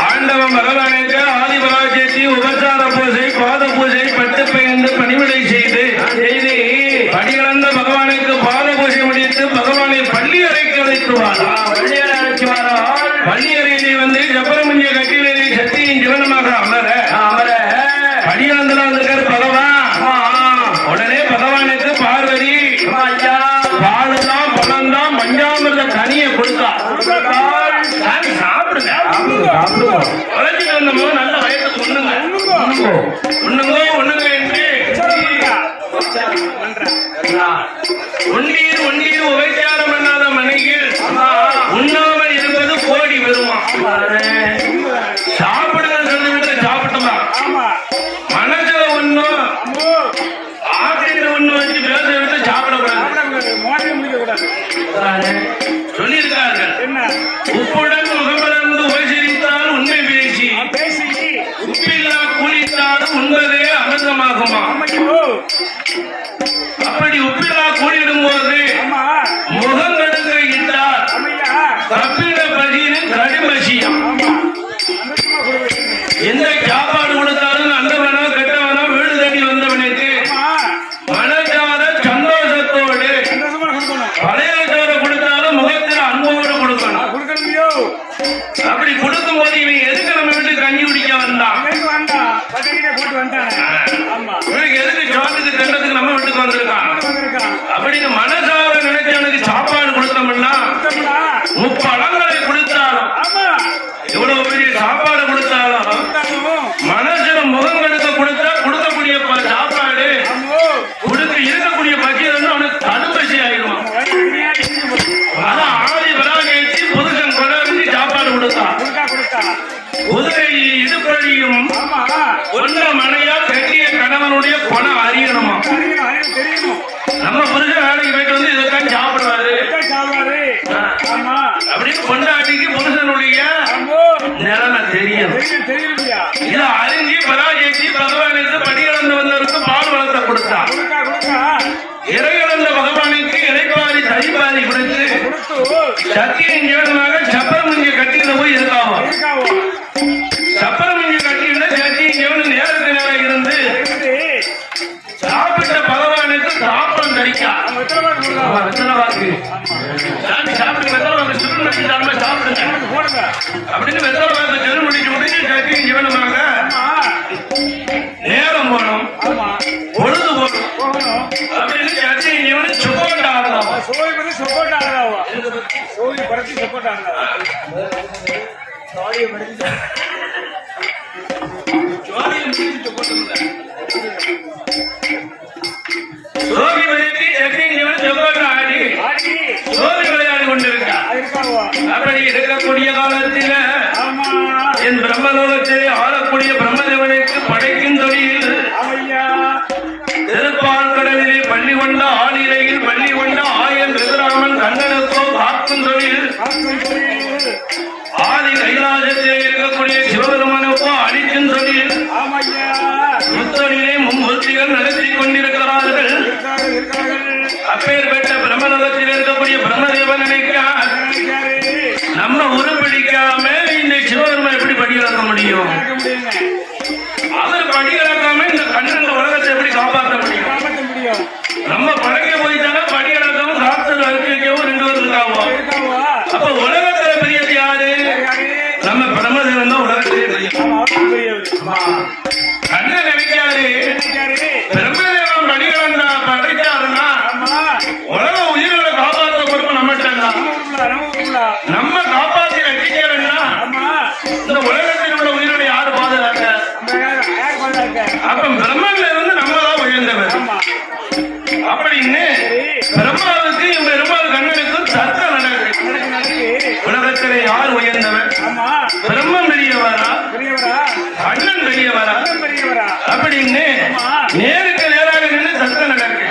ஆண்டவன் பகவானுக்கு ஆதிபராஜ்யத்தை உபசார பூஜை பாத பூஜை பட்டு பெயர்ந்து பணிவிடை செய்து படிகளந்த பகவானுக்கு பாத பூஜை முடித்து பகவானை பள்ளி அறைக்கு அழைத்துவார். பள்ளி அறையிலே வந்து ஜப்பரமுஞ்சிய கட்டிலே சக்தியின் ஜீவனமாக அமர படிகளந்தல வந்திருக்கார் பகவான். உடனே பகவானுக்கு பார்வதி பாலுதான் பணம்தான் பஞ்சாமிர்த கனியை கொடுத்தார். நல்ல வயசுக்கு ஒண்ணுங்க என்று ஒன்னீர் உபச்சாரம் பண்ணாத மனையில் உண்ணாமல் இருப்பது கோடி வருமா. சாப்பிடுங்க சொல்லி விட்டு சாப்பிட்டோமா மனசுல ஒண்ணும் ஆசிரியர் ஒண்ணு வச்சு பேச விட்டு சாப்பிடக்கூடாது சொல்லியிருக்கார்கள். உப்புடன் முகமலர்ந்து உபசரித்தால் உண்மை பேசி உப்பில்லா கூலித்தாலும் உண்பதே அமிர்தமாகுமா. அப்படி உப்பில்லா கூலிடும் போது முகம் கடுக்க இட்டால் கப்பிட பசியின் கடுமசியம். எந்த சாப்பாடு கொடுத்தாலும் நல்லவனோ கெட்டவனோ வீடு தண்ணி வந்தவனுக்கு மனசார சந்தோஷத்தோடு பழைய சோறு கொடுத்தாலும் முகத்தில் அன்போடு கொடுக்கணும். அப்படி கொடுக்கும் போது இவன் எதுக்கு நம்ம வீட்டு கஞ்சி குடிக்க வந்தான், எதுக்கு சோத்துக்கு திண்டத்துக்கு நம்ம வீட்டுக்கு வந்திருக்கான் அப்படின்னு மனசார நினைச்சு அவனுக்கு சாப்பாடு கொடுத்தோம்னா முப்பழங்களை கொடுத்தாலும் எவ்வளவு பெரிய சாப்பாடு கொடுத்தாலும் மனசுல முகம் கெடுக்க கொடுத்தா கொடுக்கக்கூடிய சாப்பாடு கொடுக்க இருக்கக்கூடிய பசியை வந்து அவனுக்கு கடுப்பசி ஆயிடுவான். அதான் ஆதி பராஜயத்தை குதிரை இடுப்படியும் ஒன்ன மனையா கட்டிய கணவனுடைய பணம் அறியணுமா? நம்ம புருஷன் வேலைக்கு போயிட்டு வந்து இதைத்தான் சாப்பிடுவாரு அப்படின்னு பொண்டாட்டிக்கு புருஷனுடைய நிலைமை தெரியும். இதை அறிஞ்சி பராஜயிச்சு பகவானுக்கு படிகளந்து வந்தவருக்கு பால் வளத்தை கொடுத்தா. இறைகளந்த பகவானுக்கு இலைப்பாரி தனிப்பாரி கொடுத்து சத்தியின் ஜீவனமாக சப்பரமுஞ்சி கட்டியில போய் இருக்காமோ. சப்பரமுஞ்சி கட்டியில சத்தியின் ஜீவன் நேரத்து நேரம் இருந்து சாப்பிட்ட பகவானுக்கு சாப்பிடம் தரிக்கா வெத்தலை வாக்கு சாப்பிட்டு வெத்தலை வாக்கு சுருமட்டி சாப்பிடுங்க அப்படின்னு வெத்தலை வாக்கு செருமடிக்கு முடிச்சு சத்தியின் ஜீவனமாக நேரம் போனோம் பொழுது போகணும் அப்படின்னு சத்தியின் ஜீவன் சுகோண்டா ஆகலாம். சோகி பற்றி சத்தியின் ஜீவன் சுகோண்டா ஆடி சோகி விளையாடி கொண்டிருக்கான். அப்படி இருக்கக்கூடிய காலத்தில் என் பிரம்மலோகத்தை ஆளக்கூடிய பிரம்மதேவனுக்கு படைக்கும் தொழில் திருப்பால் கடலிலே பள்ளி கொண்ட ஆளிலையில் பள்ளி கொண்ட ஆயன் ரிதுராமன் கண்ணனுக்கோ காக்கும் தொழில் ஆதி கைலாசத்திலே இருக்கக்கூடிய சிவபெருமனுக்கோ அளிக்கும் தொழில் முத்தொழிலை மும்மூர்த்திகள் நடத்தி கொண்டிருக்கிறார்கள். அப்பேற்பட்ட பிரம்மலோகத்தில் இருக்கக்கூடிய பிரம்மதேவன் நினைக்கிறார் நம்ம உருப்பிடிக்காம இந்த சிவபெருமன் எப்படி படி இழக்க முடியும்? அவர் படி இழக்காம இந்த கண்ணன் உலகத்தை எப்படி காப்பாற்ற முடியும்? நம்ம படைக்க போயிட்டாங்க படி இழக்கவும் காத்து அழுக்கவும் ரெண்டு பேரும் இருக்காவோ. அப்ப உலகத்துல பெரியது யாரு? நம்ம பிரம்மதேவன் தான் உலகத்திலே பெரிய. கண்ணன் நினைக்காரு பிரம்மதேவன் படி இழந்தா படைச்சாருன்னா உலக உயிர்களை காப்பாற்ற பொறுப்பு நம்மகிட்ட. நம்ம காப்பாற்றி ரசிக்கிறோம்னா இந்த உலகத்தில் உள்ள உயிரோட யாரு பாதுகாக்க? அப்ப பிரம்மன்ல இருந்து நம்மதான் உயர்ந்தவர் அப்படின்னு பிரம்மாவுக்கு பெருமாள் கண்ணனுக்கும் சத்தம் நடக்குது. உலகத்திலே யார் உயர்ந்தவர்? பிரம்மன் பெரியவரா கண்ணன் பெரியவரா அப்படின்னு நேருக்கு நேராக நின்று சத்தம் நடக்கு.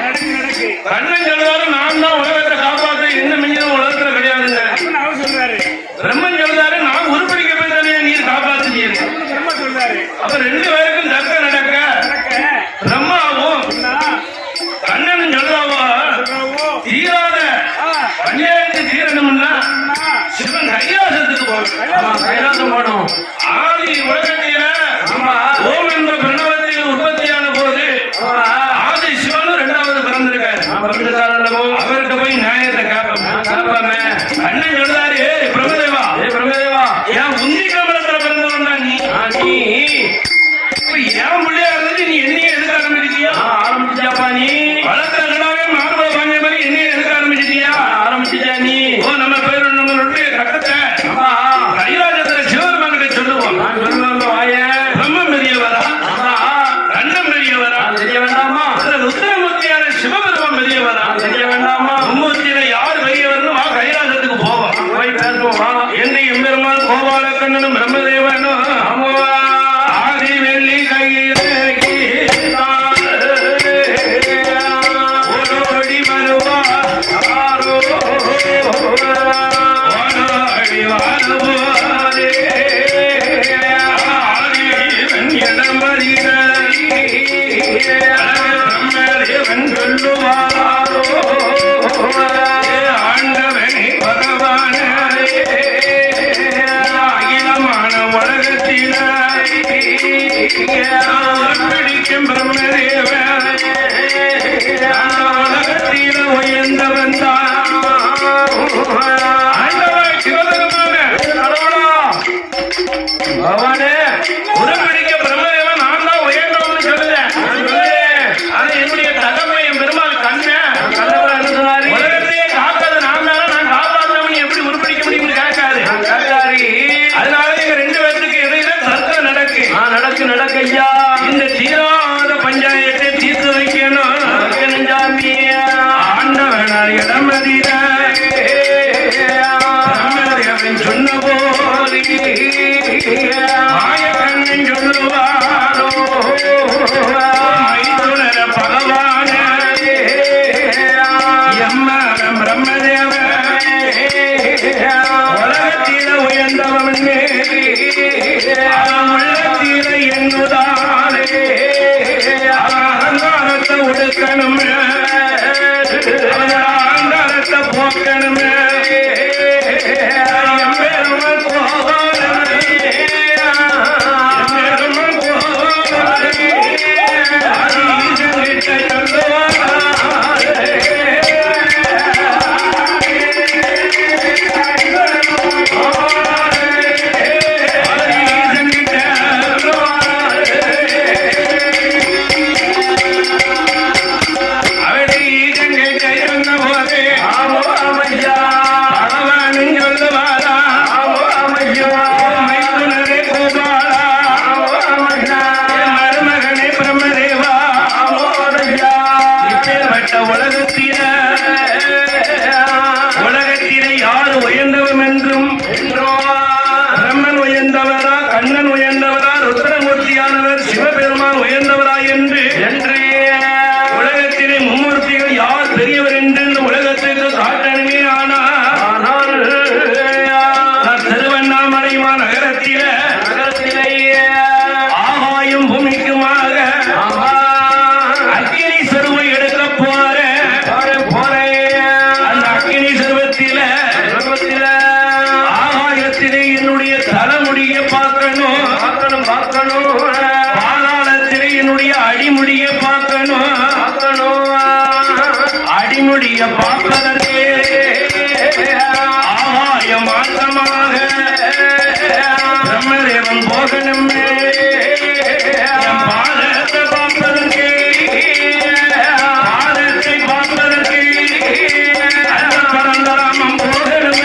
கண்ணன் சொல்றாரு நான் தான் உலகத்தை காப்பாற்ற என்ன மிஞ்சும் உலகத்துல கிடையாதுங்க. பிரம்மன் சொல்றாரு நான் உருப்படிக்க போய் தானே நீர் காப்பாற்றுவீங்க. அப்ப ரெண்டு பேருக்கும் சத்தம் நடக்க பிரம்மாவும் கண்ணனும் சொல்றாவோ தீராத பஞ்சாயத்து தீரணும்னா சிவன் கைலாசத்துக்கு போகணும். கைலாசம் போகணும். ஆதி உலகத்தில ஓம் என்ற பிரணவத்தில் உற்பத்தியான போது ஆதி சிவனும் இரண்டாவது பிறந்திருக்காரு. அவர்கிட்ட போய் நியாயத்தை கேட்பாம அண்ணன் சொல்றாரு பிரம்மதேவா பிரம்மதேவா ஏன் உந்தி கமலத்துல பிறந்தவன் தான் நீ ஏன் பிள்ளையா இருந்துச்சு நீ என்னையே எடுக்க ஆரம்பிச்சிட்டியா? ஆரம்பிச்சாப்பா நீ வளர்க்கவே மார்பல பாஞ்ச மாதிரி என்னையே எடுக்க ஆரம்பிச்சிட்டியா? ஆரம்பிச்சிட்டா நீ. ஓ நம்ம பேரு நம்மளுடைய கட்டத்தை கைலாசத்துல சிவபெருமான் கிட்ட சொல்லுவோம். வாய பிரம்மம் பெரியவரா கண்ணம் பெரியவரா தெரிய வேண்டாமா? உத்தரமூர்த்தியான சிவபெருமான் பெரியவரா தெரிய வேண்டாமா? மும்மூர்த்தியில யார் பெரியவர்னு கைலாசத்துக்கு போவோம். உலகத்தில உயர்ந்தவன் உள்ளத்தில என்னுதானே அகங்காரத்தை ஒடுக்கணும் அகங்காரத்தை போக்கணும் உலகத்திலே யார் உயர்ந்தவன் என்றும் பிரம்மன் உயர்ந்தவரா கண்ணன் உயர்ந்தவரா ருத்ரமூர்த்தியானவர் சிவபெருமான் உயர்ந்தவரா என்று உலகத்திலே மும்மூர்த்திகள் யார் பெரியவர் என்று உலகத்திற்கு காட்டணுமே. ஆனால் திருவண்ணாமலை நகரத்தில ஆகாயம் பூமிக்குமாக அக்கினி சருவை எடுக்க போற அந்த அக்கினி சருவத்தில ஆகாயத்திலே என்னுடைய தலைமுடிய பார்க்கணும் பாதாளத்திலே என்னுடைய அடிமுடிய பார்க்கணும் அடிமுடிய பார்ப்பதற்கு ஆகாய மாற்றமாக பிரம்மதேவன் போகணும் பாதத்தை பார்ப்பதற்கு பாதத்தை பார்ப்பதற்கு பரந்தராமம் போகணும்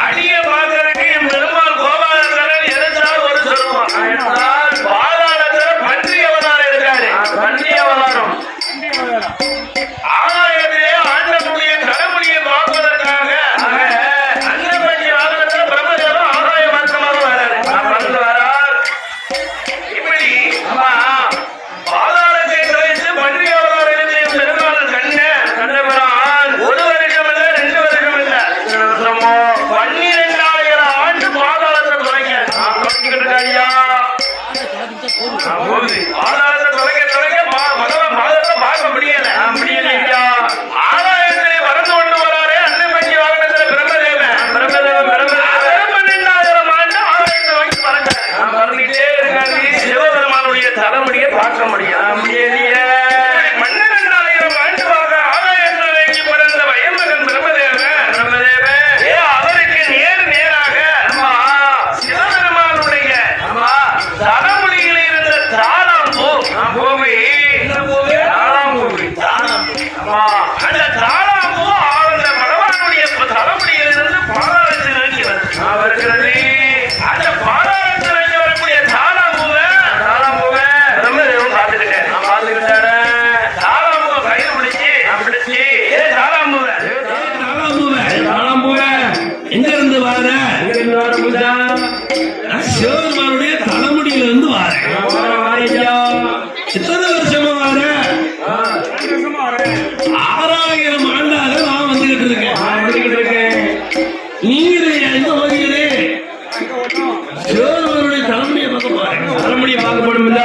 அடிய பாக்குறதுக்கு என் பெருமாள் கோபாலன் எதிர்த்தால் ஒரு சொல்லுவான். பாதாளத்துல பன்றி அவதாரம் இருக்காரு. பன்றி அவதாரம் ஆலயத்திலே ஆண்டக்கூடிய தலைமுடியை பார்ப்பதற்காக அன்னபட்சி வாகனத்துல பிரம்மதேவன் ஆதாய மாற்றமாக வராரு. இப்படி பாதாளத்தை கழித்து பன்றி அவதாரம் இருந்த என் பெருமாள் கண்டபெறான். ஒரு வருஷம் இல்ல 2 வருஷம் இல்ல 12,000 ஆண்டு பாதாளத்தை தொலைக்கிட்டு இருக்காரியா. பாதாளத்தை தொலைக்க பகவான் பாதத்தை பார்க்க முடியல. ஆலயத்திலே வளர்ந்து கொண்டு வராரே அன்னபட்சி வாகனத்துல பிரம்மதேவன் 12,000 ஆண்டு ஆலயத்தை நோக்கி பறந்துட்டே இருக்காரு. பார்க்க முடியலையே. 12,000 ஆண்டுவாக ஆலயத்தில் வைத்து பிறந்த வயமகன் பிரம்மதேவன் அவருக்கு நேராக சிவபெருமானுடைய தலைமுடியில் இருந்த தாளாம்பூ அந்த தாளாம்பூ அந்த பகவானுடைய தலைமுடியில் இருந்து பாதாளத்தில் வருகிறது. அந்த பாதாளத்தில் இருந்து வரக்கூடிய தாளாம்பூவை பிரம்மதேவன் பார்த்துக்கிட்டாரு. தாளாம்பூவை கையில் பிடிச்சு தாளாம்பூவை எங்க இருந்து வார சிவபெருமானுடைய தலைமுடியில இருந்து வாரேன். எத்தனை வருஷமா வார? 6000 ஆண்டாக நான் வந்துகிட்டு இருக்கேன். நீங்க எங்க போகிறீங்க? சிவபெருமானுடைய தலைமுடியை பார்க்க போறேன். தலைமுடியை பார்க்க போடுமில்ல?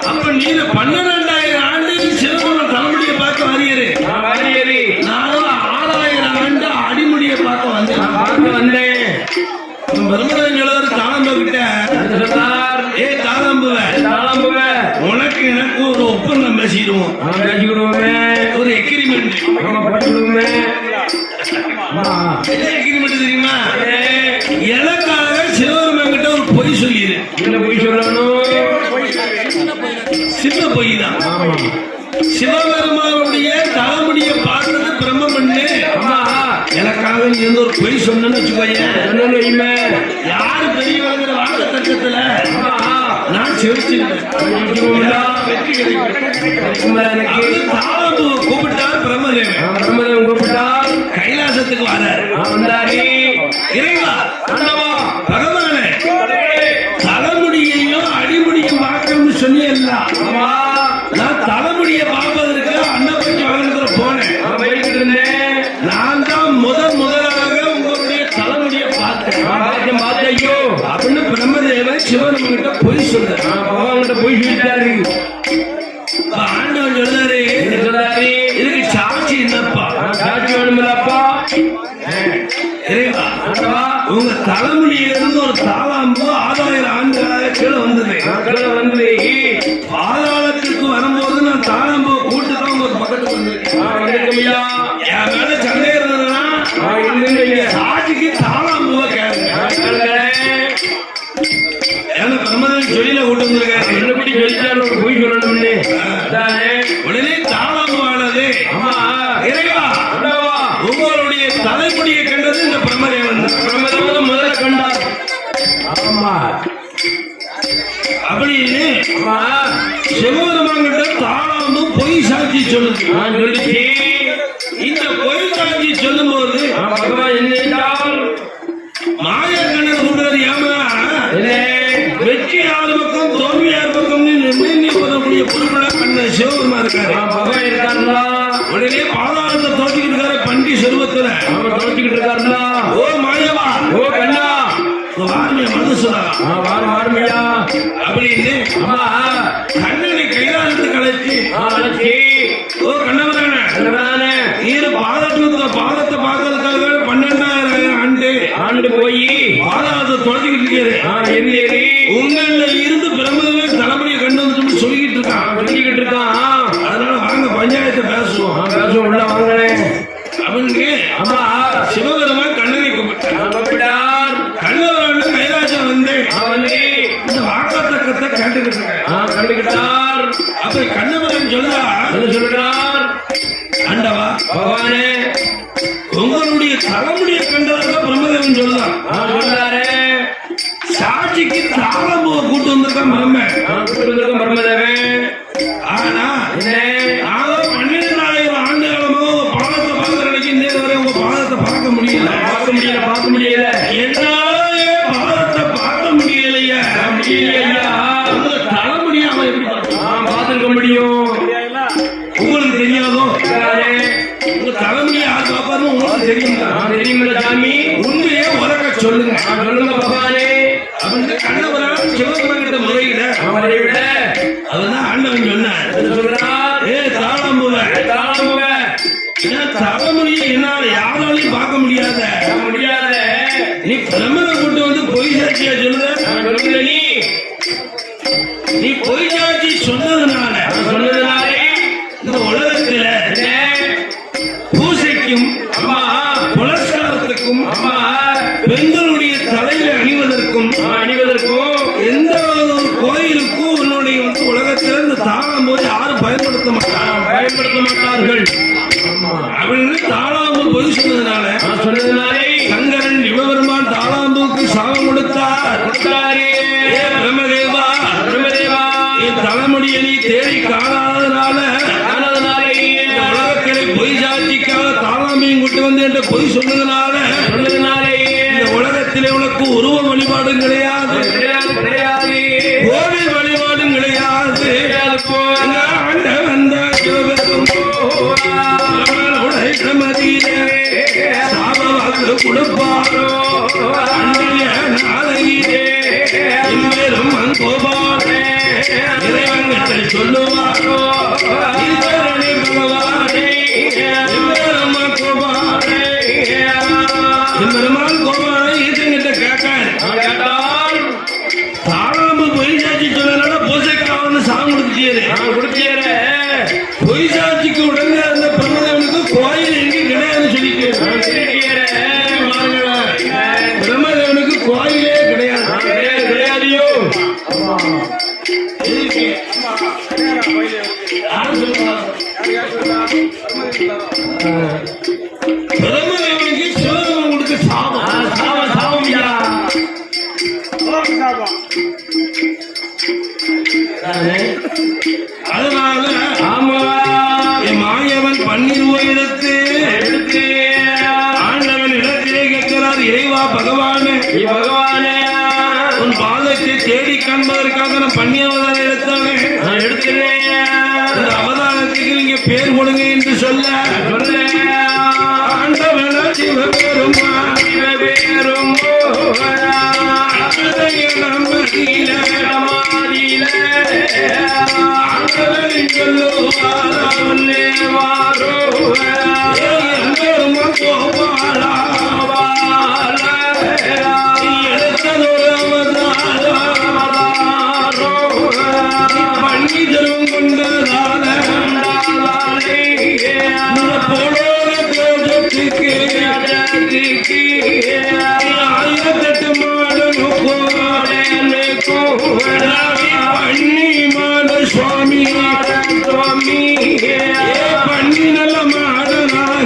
அப்ப நீங்க 12,000 ஆண்டு சிவபெருமான் தலைமுடியை பார்க்க வருகிறே. நானும் 6000 ஆண்டு அடிமுடியை பார்க்க வந்தேன். பிரம்மதேவன் தாளம்பு கிட்ட தாளம்புவ உனக்கு எனக்கு ஒரு ஒப்பந்தம் பேசிடுவோம். ஒரு எக்ரிமெண்ட் தெரியுமா? எனக்காக சிவபெருமான் கிட்ட ஒரு பொய் சொல்லிடு. என்ன பொய் சொல்லணும்? சின்ன பொய் தான். சிவபெருமானுடைய தலைமுடியை பார்த்தது பிரம்ம பண்ணு. எனக்காக நீ வந்து ஒரு பொய் சொன்னு வச்சுக்கோங்க. யாரு பெரியவங்கிற வாக்க தர்க்கத்துல நான் வெற்றி கிடைக்கும். கூப்பிட்டார் பிரம்மதேவன் கூப்பிட்டார். கைலாசத்துக்கு வந்தாரு. இறைவா பகவானே தலைமுடியையும் அடிமுடியும் பார்க்கணும்னு சொன்னீங்க. நான் தலைமுடியை பார்ப்பதற்கு அன்னப்பட்டி வாகனத்துல போனேன். நான் தான் முதலாக உங்களுடைய தலைமுடியை பார்த்தேன். அப்படின்னு பிரம்மதேவன் சிவன் கிட்ட பொய் சொல்றாரு. பகவான் கிட்ட பொய் சொல்லிட்டாரு. ஆண்டவன் சொல்றாரு இதுக்கு சாட்சி என்னப்பா? சாட்சி வேணுமில்லப்பா? உங்க தலைமுடியிலிருந்து ஒரு தாளாம்பு 6000 ஆண்டுகளாக கீழே வந்தது. பாதாளத்திற்கு வரும்போது நான் தாளாம்பு கூட்டுதான் உங்க பக்கத்துக்கு வந்திருக்கேன். என் மேல சண்டை இருந்ததுன்னா சாட்சிக்கு தாளாம்புவை கேளுங்க. ஏன்னா பிரம்மதேவன் சொல்லில கூட்டு வந்திருக்காரு. என்னபடி சொல்லிட்டாரு போய் சொல்லணும்னு உடனே தாளாம்புவானது இறைவா உங்களுடைய தலைமுடியை கண்டது இந்த பிரம்மதேவன். பிரம்மதேவன் முதல்ல கண்டார். அப்படின்னு சிவபெருமான் கிட்ட தாளாம்பு பொய் சாட்சி சொல்லுச்சு. இந்த பொய் சாட்சி சொல்லும் போது பகவான் என்ன மாயக்கண்ணன் சொல்றது ஏமா வெற்றி யார் பக்கம் தோல்வி யார் பக்கம் நிர்ணயிப்பதற்குரிய பொறுப்புல கண்ண சிவபெருமா இருக்காருங்களா. உடனே பாதாளத்தை தோற்றிக்கிட்டு இருக்காரு. பண்டி செல்வத்துல தோற்றிக்கிட்டு இருக்காருங்களா. ஓ மாயவா ஓ கண்ணா வார்மையா மனசுதா வார்மையா அப்படின்னு கண்ணனை கைலாசத்துக்கு அழைச்சி ஓ கண்ணவரான நீர் பாதத்தை பார்க்கறதுக்காக 12,000 ஆண்டு போய் பாதாளத்தை தொலைச்சிக்கிட்டு இருக்காரு. உங்கள இருந்து பிரம்மதேவன் தலைமுடியை கண்டு வந்து சொல்லிக்கிட்டு இருக்கான். அதனால வாங்க பஞ்சாயத்தை பேசுவோம் உள்ள வாங்கினேன் அப்படின்னு சிவபெருமான் கண்ணனை கூப்பிட்டார். கண்ணவரான கைலாசம் வந்து இந்த வாக்கத்தக்கத்தை கண்டுகிட்டார். அப்ப கண்ணவரன் சொல்றார் ஆண்டவா பகவானே உங்களுடைய தலைமுடியை கண்டதாக பிரம்மதேவன் சொல்றாரு. சாட்சிக்கு தாளம்பூவை கூட்டு வந்திருக்கான் பிரம்மதேவன். ஆனா 12,000 ஆண்டு காலமா உங்க பாதத்தை பார்க்கறதுக்கு இந்த வரை உங்க பாதத்தை பார்க்க முடியல. என்னாலே பாதத்தை பார்க்க முடியலையா? உங்க தலைமுடியை அவன் எப்படி பார்த்துக்க முடியும்? உங்களுக்கு தெரியாதோ? உங்க தலைமுடியை யார் பார்ப்பாரு உங்களுக்கு தெரியுங்களா சாமி? உண்மையே உலக சொல்லுங்க பகவானே அப்படின்னு கண்ணவரால் சிவபெருமான் கிட்ட முறையிட அதுதான் ஆண்டவன் சொன்னார். ஏ தாளம்புவ தலைமுடியை என்னால் யாராலையும் பார்க்க முடியாத நீ பிரம்மனை கூட்டு வந்து பொய் சாட்சியா சொல்லுற? நீ பொய் சாட்சி சொன்னதுனாலே இந்த உலகத்துல பூசைக்கும் புலஸ்காரத்துக்கும் பெண்களுடைய தலையில அணிவதற்கும் எந்த ஒரு கோயிலுக்கும் உன்னுடைய வந்து உலகத்தில் இந்த தாளம் போது யாரும் பயன்படுத்த மாட்டார்கள் அப்படின்னு தாளாம்பு பொய் சொன்னதுனாலே சங்கரன் சிவபெருமான் தாளாம்புக்கு சாபம் கொடுத்தார். பிரம்மதேவா என் தலைமுடியை நீ தேடி காணாததுனால உலகத்திலே பொய் சாட்சிக்காக தாளாம்பையும் கூட்டு வந்து என்ற பொய் சொன்னதுனால இந்த உலகத்திலே உனக்கு உருவ வழிபாடும் கிடையாது, கோவில் வழிபாடும் கிடையாது. வந்த சிவபெருமான் சாபவாக்கு கொடுப்பாரோ நாளையிலே இன்பெரும் கோபாலே இறைவங்கள் சொல்லுவாரோ ஈஸ்வரனே பகவானே இன்பெரும் கோபாலே இன்பெருமான் கோபாலை ஈசங்கிட்ட கேட்டால் தாராம்பு பொய் சாட்சி சொன்னதுனால பூசைக்காக சாமி கொடுத்தியாரு. பொய் சாட்சிக்கு உடனே அந்த பிரம்மதேவனுக்கு கோயில் எங்கே கிடையாது சொல்லிட்டு பிரம்மதேவனுக்கு கோயிலே கிடையாதையோ பிரம்மதேவனுக்கு சிவபெருமான் கொடுத்த சாபம் அதனால மாயவன் பன்னிருவ எடுத்து ஆண்டவன் இடத்திலே கேட்கிறார், இறைவா பகவானே உன் பாதத்தை தேடி காண்பதற்காக நான் பண்ணி அவதாரம் எடுத்தானே இந்த அவதாரத்துக்கு நீங்க பேர் கொடுங்க என்று சொல்ல ஆண்டவன சிவபெருமான் பண்டிதரும் கொண்டதான போலோகத்துக்கு 1008 பண்ணி மாட சுவாமி பண்ணி நல்ல மாடனாக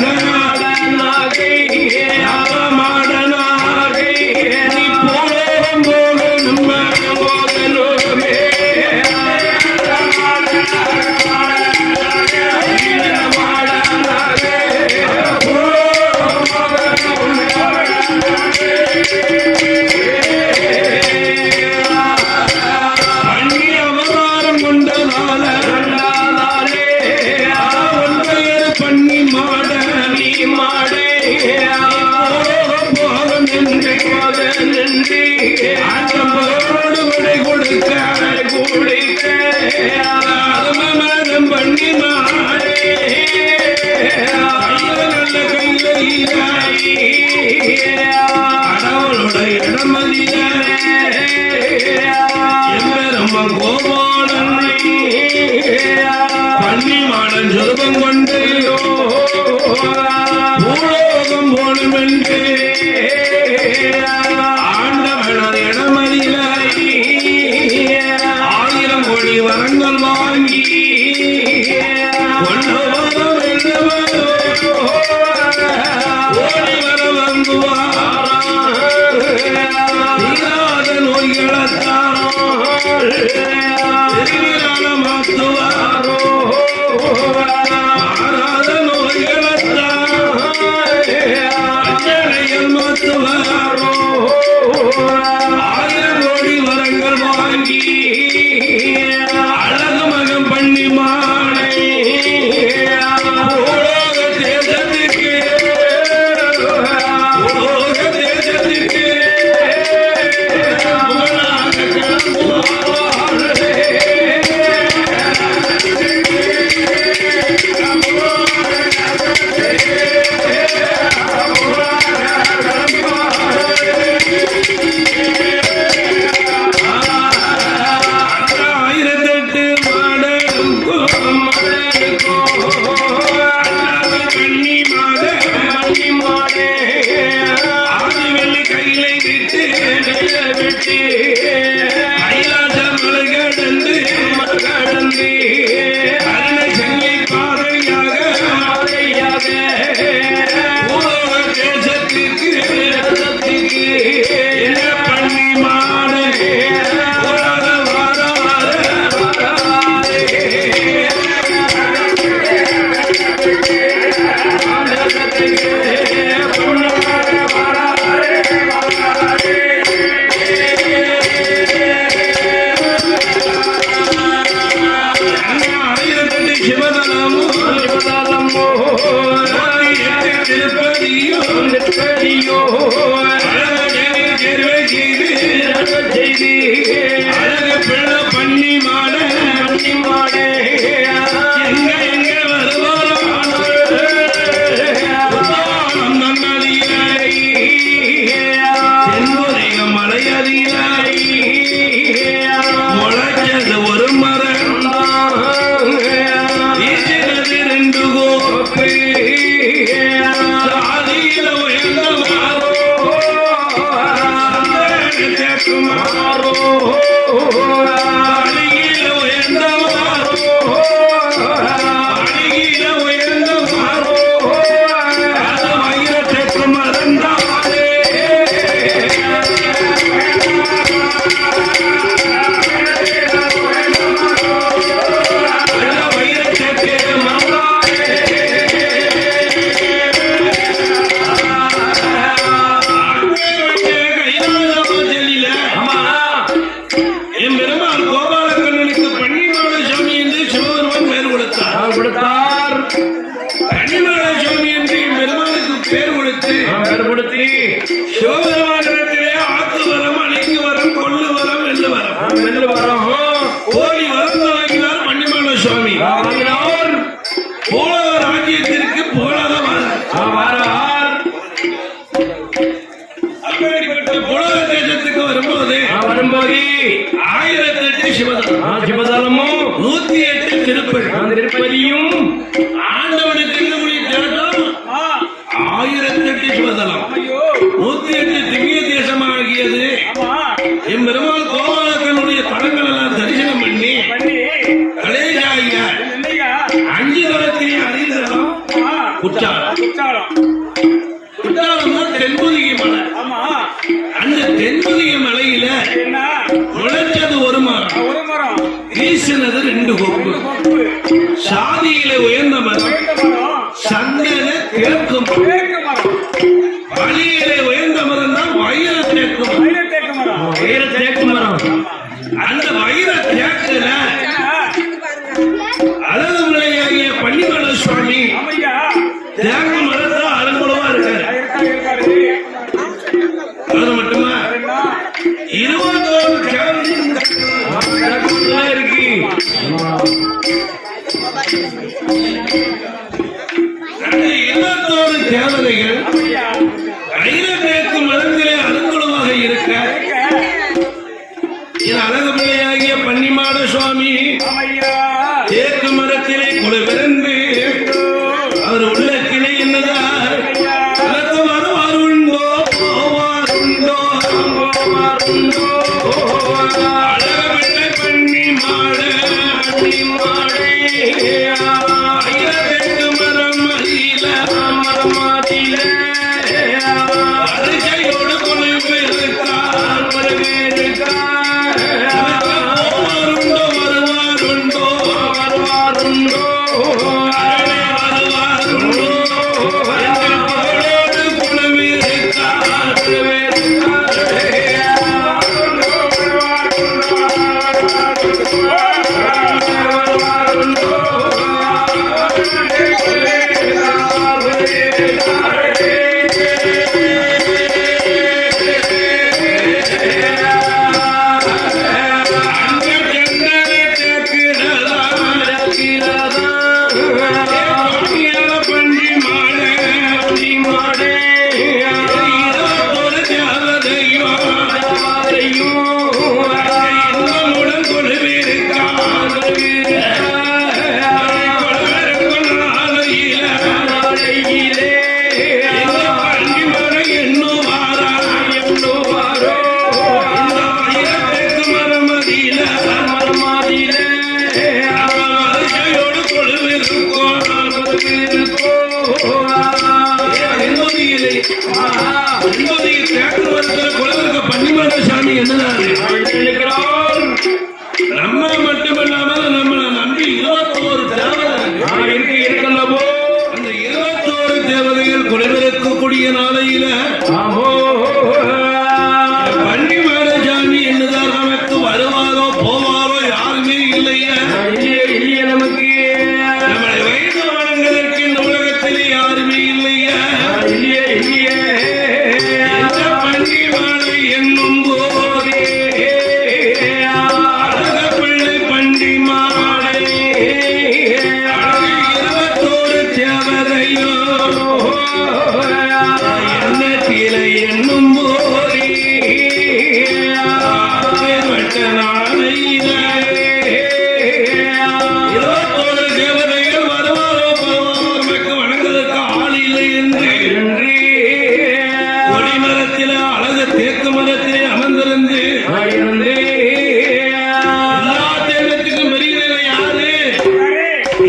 நீ போலோகம் போகணும் பண்ணி மாடே கடவுளுடைய இடமதிய எம்பெரும கோபாலன் பண்ணி மாடன் சொருபம் கொண்டு பூலோகம் போனும் என்று ஆண்டவனது இடமதியில 1000 கோடி வரங்கள் வாங்கி ஓடி வர வந்துவார் தீராத நோய்களத்தாரோ மாற்றுவாரோ மாறாத நோய்களத்தால் மாற்றுவாரோ 1000 கோடி வரங்கள் வாங்கி அழகு மகம் பண்ணி மானை தேசத்துக்கு கைலாசம் மலை கடந்து அருண சங்கை பாதையாக பூலோக தேசத்திற்கு என்ன பண்ணி மாடு உலக அழகு பிள்ளை பண்ணி மாட எங்க எங்க வருவாரோ தென்முறைக மலையதிலாய் முளைச்சது ஒரு மரம் ஈசினது 2 கோப்பு சாதியில உயர்ந்த மாறோ அழகில உயர்ந்த மாறோ அது வைரத்திற்கு மறந்தாலே வைரத்திற்கு என் பெருமாள் கோபாலக்கண்ணனுக்கு பன்னிமாட சுவாமி என்று சிவபெருமான் பெயர் கொடுத்தார். பன்னிமாட சுவாமி என்று என் பெருமாளுக்கு பெயர் கொடுத்து சிவபெருமானிடத்திலே ஆத்து வரம், அணைக்கு வரம், கொள்ளு வரம், வெள்ளு வரம் கோடி வரம் வாங்கினார் பன்னிமாட சுவாமி. போலக ராஜ்யத்திற்கு போலக வாரார். அப்படிப்பட்ட போலக தேசத்துக்கு வரும்போது 1008 சிவதலமும் 108 திருப்பதியும் ஆண்டவனுக்கு திருமொழி தேட்டம் 1008 சிவதலம் 108 திவ்ய தேசமாகியது. என் பெருமாள் கோபாலக்கனுடைய தலங்கள் எல்லாம் தரிசனம் பண்ணி கலேஜாகிய 5 தலத்தையும் அறிந்ததம் குற்றாலம் தான் தென்பொதிகை மலை. அந்த தென்பொதிகை மலையில முளைச்சது ஒரு மரம், வீசினது 2 கொப்பு. சாதியில உயர்ந்த மரம், சந்தன தேக்கு மரம். வழியில உயர்ந்த மரம் தான் வைர தேக்கு மரம். அந்த வைர தேக்குல அழகு மலையாகிய பன்னிமல சுவாமி தேக்கு மரத்தை அலங்குலமா இருக்காரு. அது மட்டுமா 21 இருக்கு. அந்த 21 தேவதைகள் ஐரத்தேக்கு மரத்திலே அலங்குலமாக இருக்க என் அழகு பிள்ளையாகிய பன்னிமாட சுவாமி தேக்கு மரத்திலே குழுவிருந்து அவர் உள்ளத்திலே என்னதான் வருவார் உண்டோ போவார் உண்டோ என்பதை தேக்க மரத்தில் குலவிருக்க பன்னிமலை சாமி என்னதாரு இருக்கிறார். நம்ம மட்டுமல்லாமல் நம்மளை நம்பி 21 தேவதை இருக்கல்லவோ அந்த 21 தேவதைகள் குலவிருக்கக்கூடிய நாளையில ஆஹோ பன்னிமலை சாமி என்னதான் நமக்கு வருவாரோ போவாரோ யாருமே இல்லையா இல்லையே நமக்கு நம்மளை வைத்து வணங்குவதற்கு இந்த உலகத்திலே யாருமே இல்லையா இல்லையே இந்த பன்னிமலை என்னும் போதே அழக பிள்ளை பன்னிமலை அழகு 21 தேவதையோ எண்ணத்திலே என்னும் போதே வட்ட நாளையிலே 21 தேவதைகள் வருவாரோ போவாரோ நமக்கு வணங்குவதற்கு ஆள் இல்லை என்று கொடிமரத்திலே அழகு தேக்கு மரத்திலே அமர்ந்திருந்து எல்லா தெய்வத்துக்கும் பெரிய தெய்வம் யாரு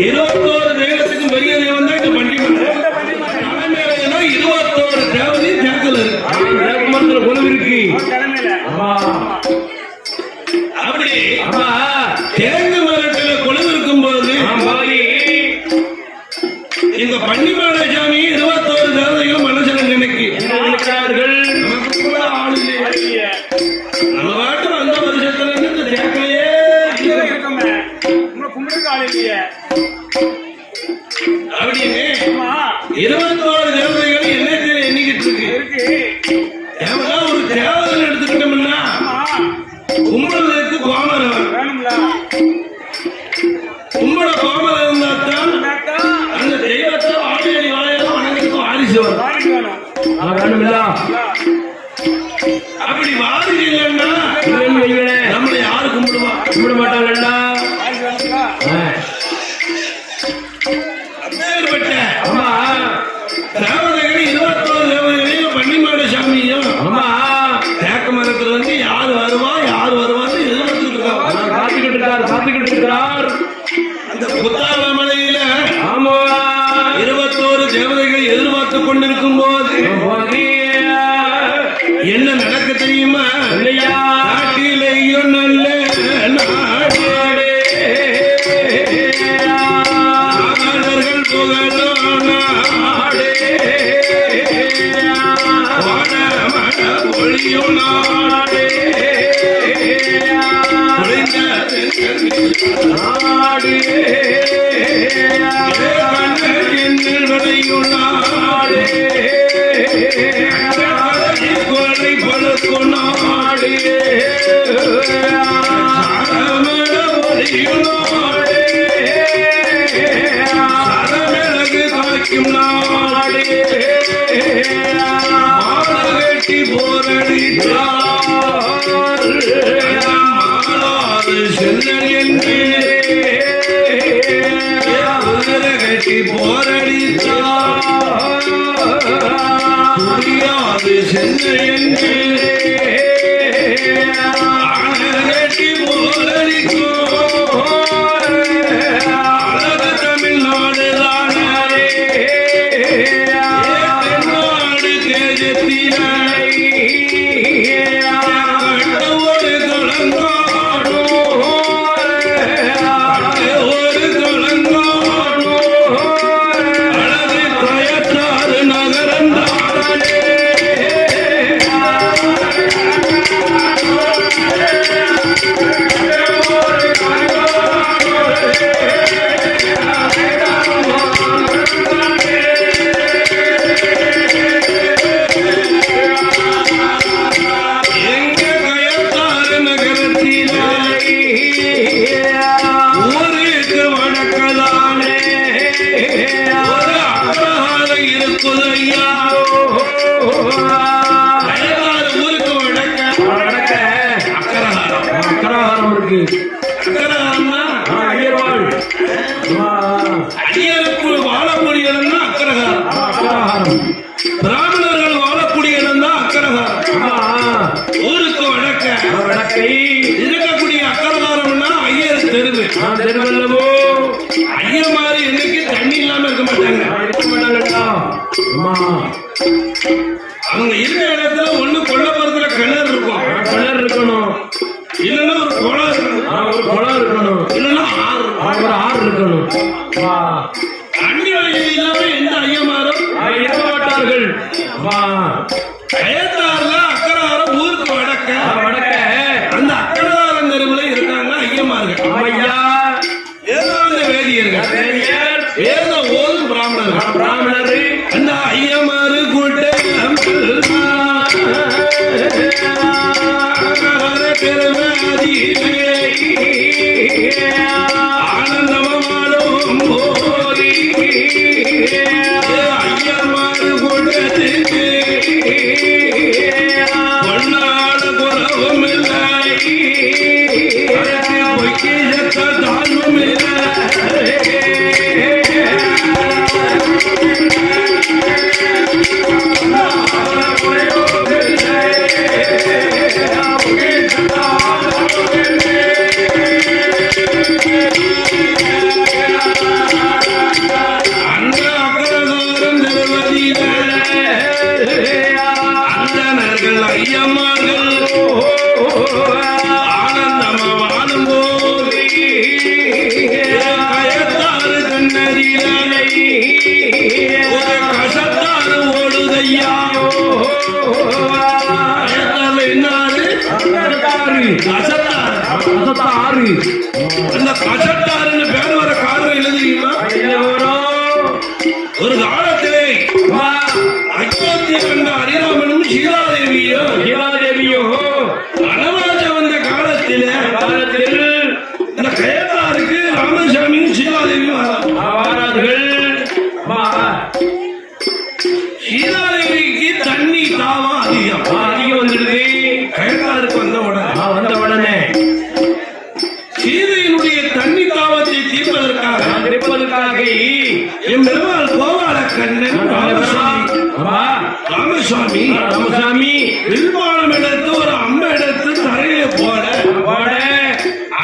21 தெய்வத்துக்கும் பெரிய தெய்வம் தான் இந்த பண்டிமலை தலைமையில 21 தேவதை தேக்கல் இருக்கு குழுவிற்கு அப்படி தேக்கு மரத்துல கொழு இருக்கும் போது இந்த பன்னிமலை சாமி 21 தேவதைகள் மனசுல நினைக்கு இருக்கிறார்கள். நமக்கு கூட ஆள் இல்லையே நம்ம பாட்டு அந்த வருஷத்துல இருந்து இந்த தேக்கலையே அப்படின்னு 21 தேவதைகள் எண்ணத்தில் எண்ணிக்கிட்டு இருக்கு தேவதா ஒரு தேவதை எடுத்துக்கிட்டோம்னா கும்பலுக்கு கோமரம் கும்பல கோமரம் இருந்தா தான் அந்த தெய்வத்தை ஆடியடி வாழையில வணங்குறதுக்கு வாரிசு வரும் வேணுமில்லா அப்படி வாரிசு இல்லைன்னா நம்மளை யாரு கும்பிடுவா கும்பிட மாட்டாங்கல்ல அப்பேற்பட்ட ஆமா தேவதைகள் 21 தேவதைகளையும் பன்னிமலை சாமியும் ஆமா தேக்க மரத்துல வந்து யார் வருவான்னு எதிர்பார்த்துட்டு இருக்காங்க காத்துக்கிட்டு இருக்கிறார். அந்த புத்தாள மலையில ஆமா 21 தேவதைகள் எதிர்பார்த்து கொண்டிருக்கும் போது என்ன நடக்க தெரியுமா இல்லையா நாட்டிலேயும் நல்ல நாடு நாகர்கள் புகழும் நாடு வட மட ஒளியும் நாடு நாடு கண்ணில் விளையும் நாடு கொலை பழுக்கும் நாடு சரமட ஒளியும் நாடு சரமிளகு காய்க்கும் நாடு மாலகட்டி போரடித்தார் மாலாது செல்லல் என்று கட்டி போரடித்தார் புரியாது செல்ல என்று கட்டி போரடிக்கும் அழகு தமிழ்நாடு தானே நாடு தேஜத்தினை ஒரு கலங்காடு ஒரு கலங்காடு அழகு கயற்றாறு நகரந்தானே எங்க கயற்றாறு நகரத்திலே ஊருக்கு வணக்கதானே ஒரு அழகாக இருக்குதையா கயற்றாறு ஊருக்கு வணக்க அக்கரகாரம் இருக்கு. அக்கரகாரம்னா ஐயர்வாள் அடியருக்கு வாழக்கூடிய இடம் தான் அக்கரகாரம் அக்கரகாரம் பிராமணர்கள் வாழக்கூடிய இடம் தான் அக்கரகாரம் ஊருக்கு வணக்க வடக்கை இருக்கக்கூடிய அக்கரகாரம்னா ஐயர் தெருவு தெருவல்லவோ ஐயர் மாதிரி என்னைக்கு தண்ணி இல்லாம இருக்க மாட்டாங்க இருக்க மாட்டாங்கடா. அம்மா அவங்க இருக்க இடத்துல ஒண்ணு கொல்லப்புறத்துல கிணறு இருக்கும், கிணறு இருக்கணும், இல்லைன்னா ஒரு குளம் இருக்கணும், ஒரு குளம் இருக்கணும், இல்லைன்னா ஆறு ஒரு ஆறு இருக்கணும். தண்ணி வசதி இல்லாம எந்த ஐயமாரும் இருக்க மாட்டார்கள். கயத்தாறுல அக்கராரம் ஊருக்கு வடக்க வடக்க அந்த அக்கராரம் தெருவுல இருக்காங்க ஐயமார்கள், ஐயா வேதாந்த வேதியர்கள், வேதியர், வேத ஓதும் பிராமணர்கள். பிராமணர் அந்த ஐயமாறு கூட்டம் பெருமாதியே ஆனந்தமாடும் போதி ஐயமாறு கூட்டத்துக்கு பொன்னாட குறவும் இல்லை, பொய்க்கிழக்க தாழ்வும் இல்லை. அந்த அக்கரகாரம் திருவதியில அந்தணர்கள் ஐயம்மார்கள் ஆனந்தமா வாழும் போது கயத்தாறு கண்ணறியாலை கசத்தாறு ஓடுதையா. கயத்தாறு என்னாரு? கசத்தாறு. அந்த கசட்டாருன்னு பேர் வர காரணம் எழுதுறீங்களா? ஒரு காலத்திலே அயோத்தியை கண்ட ஹரிராமனும் சீதாதேவியும் வனவாசம் வந்த காலத்தில் இந்த கயத்தாருக்கு ராமசாமியும் சீதாதேவியும் வாரார்கள். சீதாதேவிக்கு தண்ணி தாவம் அதிகம் வந்துடுது. கயத்தாருக்கு வந்த உடனே சீதையினுடைய தண்ணி தாவத்தை தீர்ப்பதற்காக என் பெருமாள் கோவால கண்ணன் ராமசாமி வில்பாலம் எடுத்து ஒரு அம்பு எடுத்து தரையில போட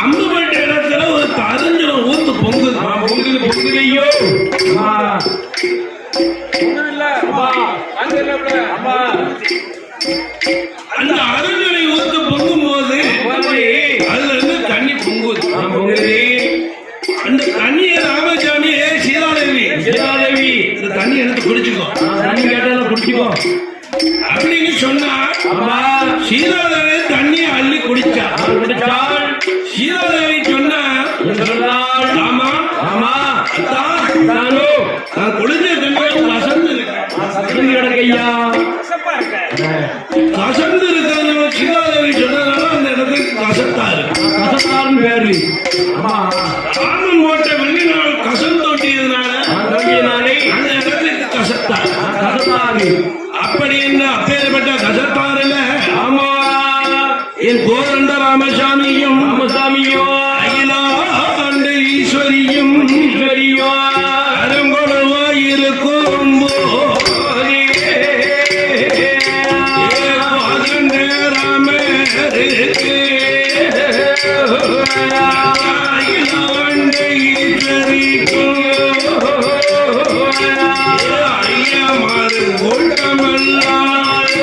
அம்பு பட்ட இடத்துல ஒரு தரிஞ்சிடம் ஊத்து பொங்குதையோ அந்த அரிஞ்சனை ஊத்து பொங்கும் போது அதுல இருந்து தண்ணி பொங்குது. அந்த தண்ணியை ராமசாமி சீதாதேவி இந்த தண்ணி எடுத்து குடிச்சுக்கோ, தண்ணி கேட்டாலும் குடிச்சுக்கோ அப்படின்னு சொன்னா சீதாதேவி தண்ணியை அள்ளி குடிச்சாள். சீதாதேவி சொன்னா ஆமா ஆமா நான் குடிச்ச தண்ணி வசந்து கிடக்கையா கசந்து இருக்கிறது சீதாதேவி சொன்னதுனால அந்த இடத்துக்கு கசத்தாரு பேரு. ராமன் போட்ட வெள்ளி நாள் கசந்தோட்டியதுனால அந்த இடத்துக்கு கசத்தாரு. அப்படி என்ன அப்பேற்பட்ட கசத்தாருல ஆமா என் கோரண்ட ராமசாமியும் அகிலாண்ட ஈஸ்வரியும் அருங்கொழுவாயிருக்கும் ராமருக்கு அகிலாண்ட ஈஸ்வரிக்கும் ஐயமாறு கூட்டமல்லால்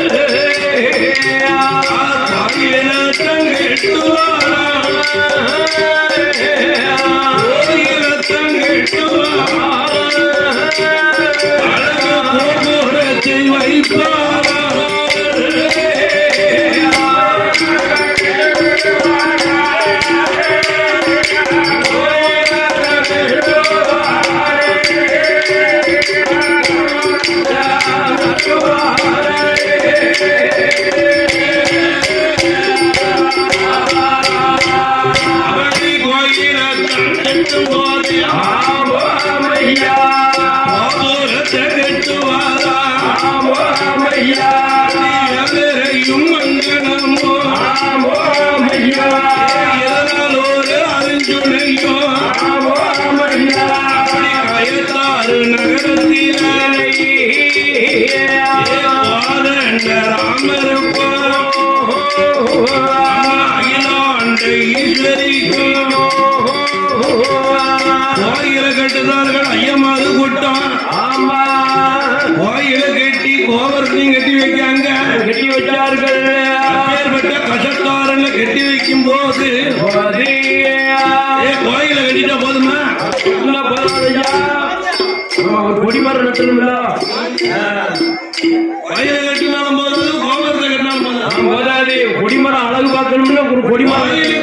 கோயில கட்டுதார்கள் ஐயமாறு கூட்டம் கோயில கட்டி கோபுரத்தையும் கட்டி வைக்காங்க. கட்டி வச்சார்கள் அப்பேற்பட்ட கசக்காரன்ல கட்டி வைக்கும் போது கோயில கட்டிட்டா போதுமா? கொடிமரம் நட்டணும்ல கோயில கட்டினாலும் போது கோபுரத்தை கட்டினாலும் போதும். போதாது. கொடிமரம் அழகு பார்க்கணும்னா ஒரு கொடிமரம் கோயிலுக்கு